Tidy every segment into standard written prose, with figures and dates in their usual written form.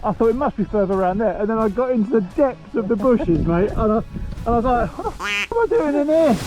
I thought it must be further around there, and then I got into the depths of the bushes, mate, and I was like, what the f am I doing in here?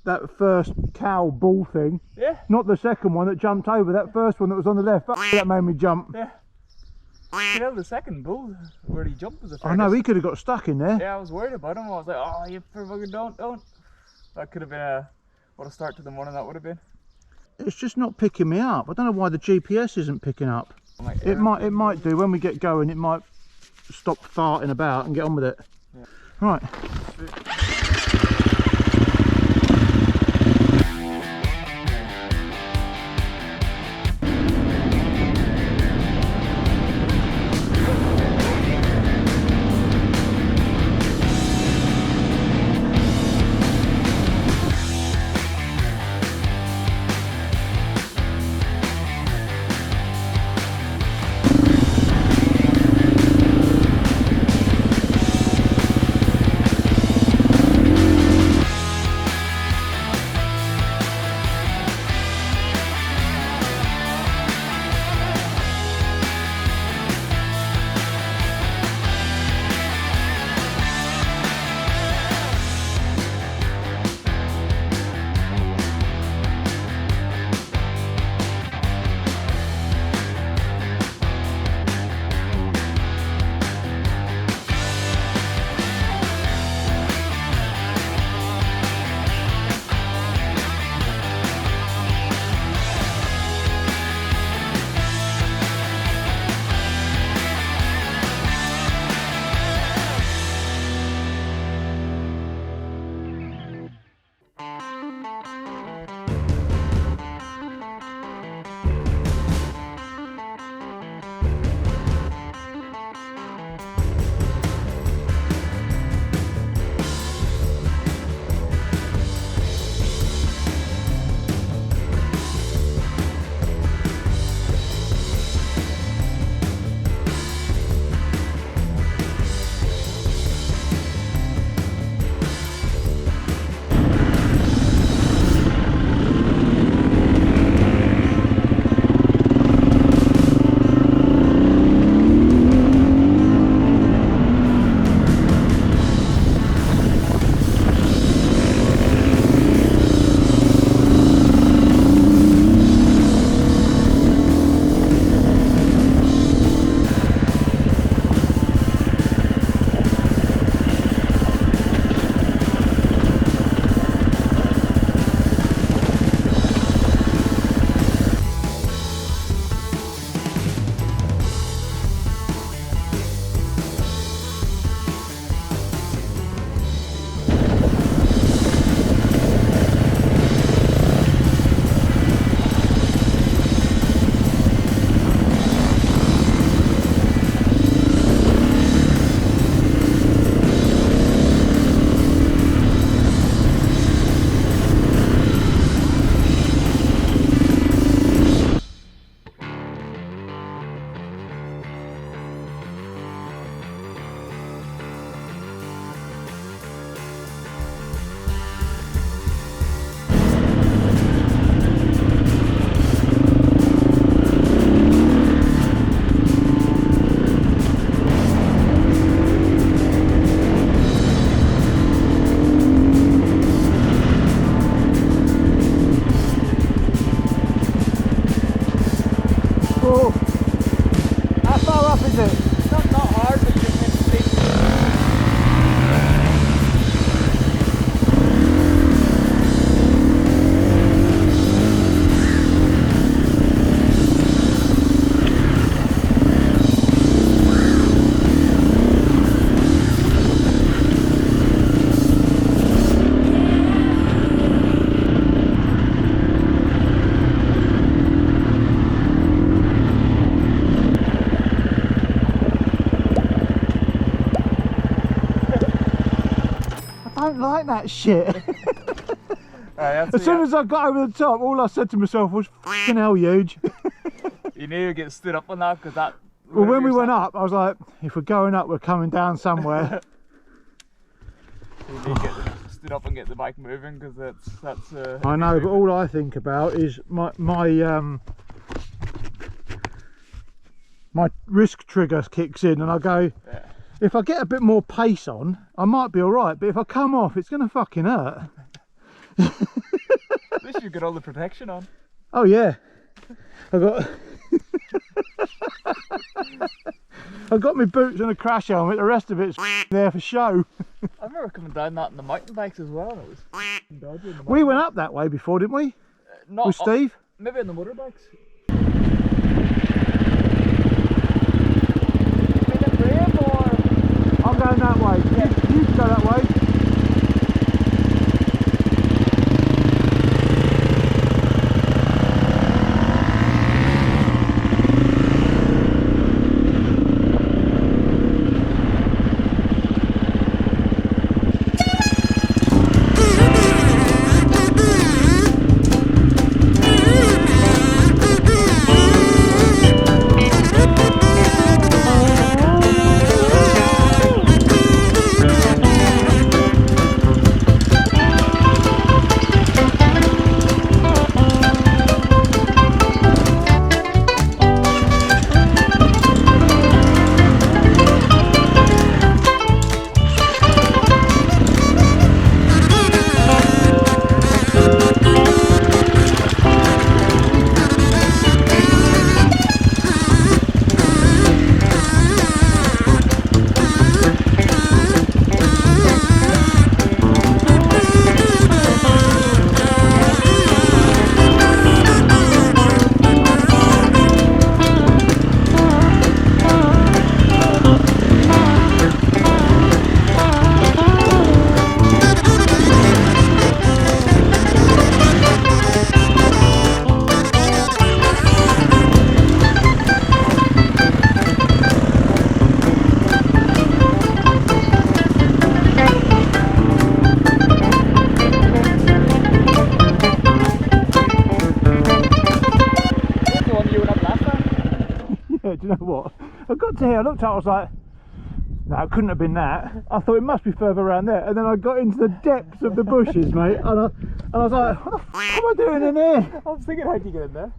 That first cow bull thing, yeah, not the second one that jumped over, that first one that was on the left, that made me jump. yeah. You know, the second bull where he jumped was the I know, he could have got stuck in there. Yeah, I was worried about him. I was like, oh, you fucking don't. That could have been what a start to the morning that would have been. It's just not picking me up. I don't know why the GPS isn't picking up. It might do when we get going. It might stop farting about and get on with it. Yeah. Right. like that shit. As soon as I got over the top, all I said to myself was, "Fucking hell, huge." You need to get stood up on that, because that... Well, when we went up, I was like, if we're going up, we're coming down somewhere. You need to get stood up and get the bike moving, because that's I know, but all I think about is my risk trigger kicks in, and I go, yeah. If I get a bit more pace on, I might be all right. But if I come off, it's going to fucking hurt. At least you've got all the protection on. Oh yeah, I got my boots and a crash helmet. The rest of it's there for show. I remember coming down that in the mountain bikes as well. And it was dodgy. We went up that way before, didn't we? Not with Steve. Maybe on the motorbikes. I'm going that way. Yeah. You can go that way. Do you know what? I got to here, I looked at it, I was like, no, it couldn't have been that. I thought it must be further around there. And then I got into the depths of the bushes, mate. And I was like, what the f am I doing in here? I was thinking, how'd you get in there?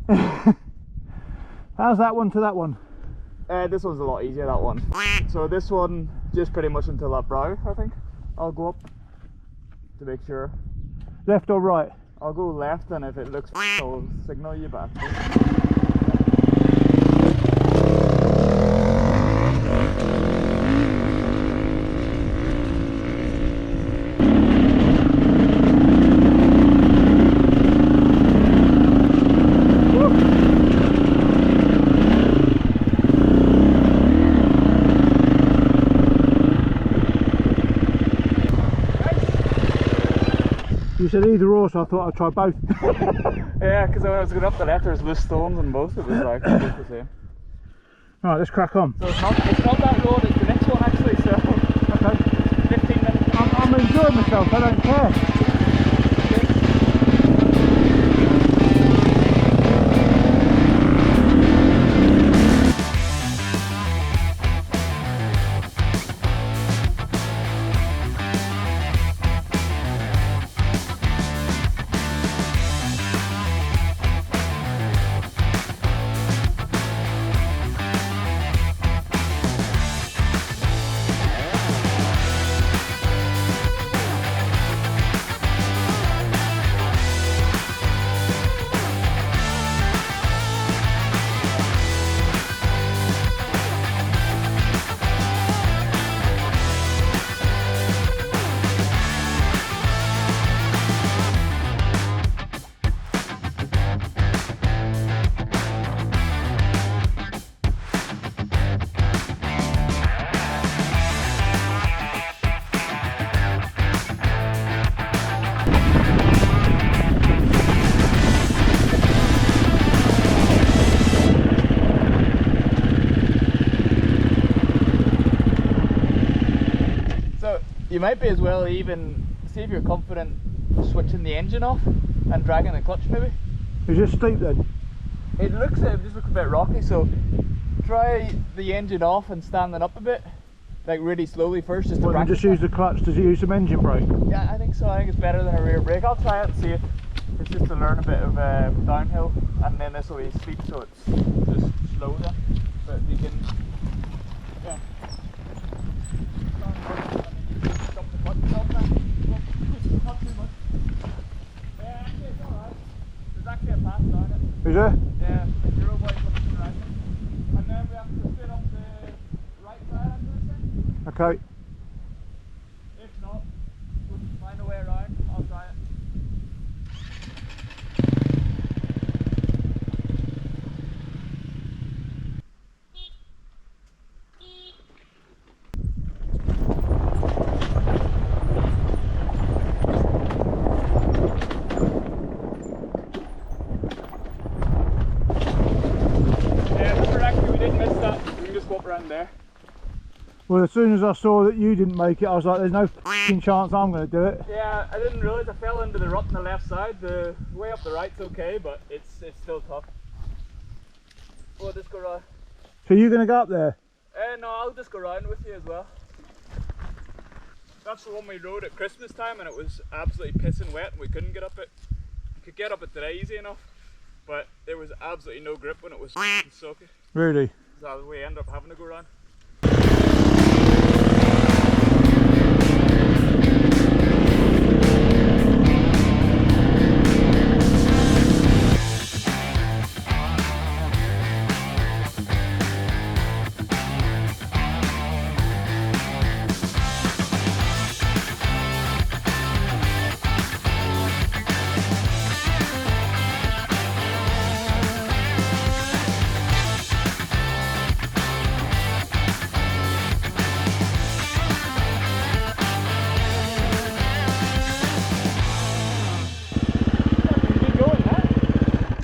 How's that one to that one? This one's a lot easier, that one. So this one, just pretty much until that brow, I think. I'll go up to make sure. Left or right? I'll go left, and if it looks I'll signal you back. You said either or, so I thought I'd try both. Yeah, because when I was going up the left, there's loose stones on both. It was like both the same. Right, let's crack on. So it's not that road, it's the next one actually. So okay, 15 minutes. I'm enjoying myself. I don't care. You might be as well even see if you're confident switching the engine off and dragging the clutch maybe. It's just steep then. It just looks a bit rocky, so try the engine off and standing up a bit, like really slowly first, just to Well, practice. just use the clutch to use some engine brake. Yeah, I think so. I think it's better than a rear brake. I'll try it and see if it's just to learn a bit of downhill, and then this will be steep, so it's just slow then. But you can, yeah. Jump the clutch off now. Not too much. Yeah, actually it's alright. There's actually a path down it. Is there? Yeah, Enduro boy puts it around it. And then we have to fit up the right side under the thing. Okay. If not, we'll find a way around. I'll try it. Around there. Well, as soon as I saw that you didn't make it, I was like, there's no f***ing chance I'm going to do it. Yeah, I didn't realise I fell into the rut on the left side. The way up the right's okay, but it's still tough. We'll just go around. So you're going to go up there? No, I'll just go around with you as well. That's the one we rode at Christmas time, and it was absolutely pissing wet, and we couldn't get up it. You could get up it today easy enough, but there was absolutely no grip when it was soaking. Really? So we end up having to go around.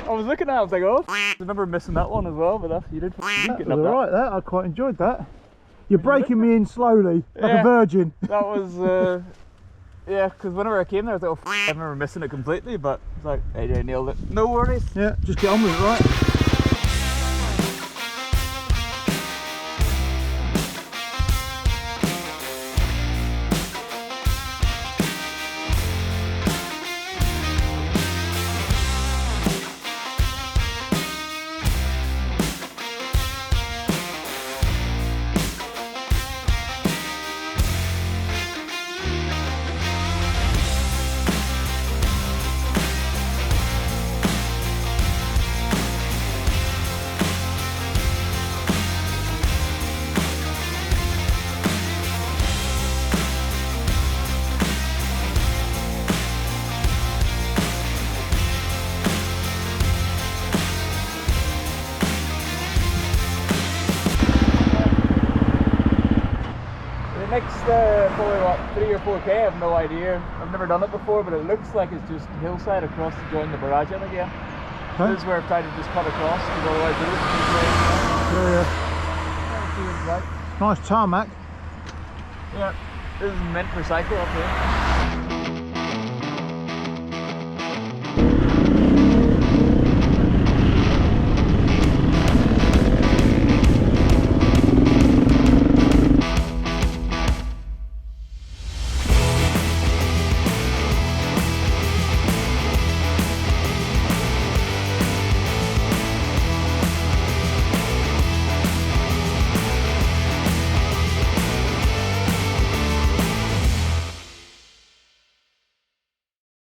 I was looking at it, I was like, oh, I remember missing that one as well, but you did That was alright, that. I quite enjoyed that. You're breaking me in slowly, like a virgin. That was, yeah, because whenever I came there, I was like, oh, I remember missing it completely, but it's like, AJ nailed it. No worries. Yeah, just get on with it, right? Next probably what, 3 or 4k, I have no idea. I've never done it before, but it looks like it's just hillside across to join the barrage in again. Huh? This is where I've tried to just cut across, because otherwise it is. Yeah. Nice tarmac. Yeah, this is meant for cycle up here.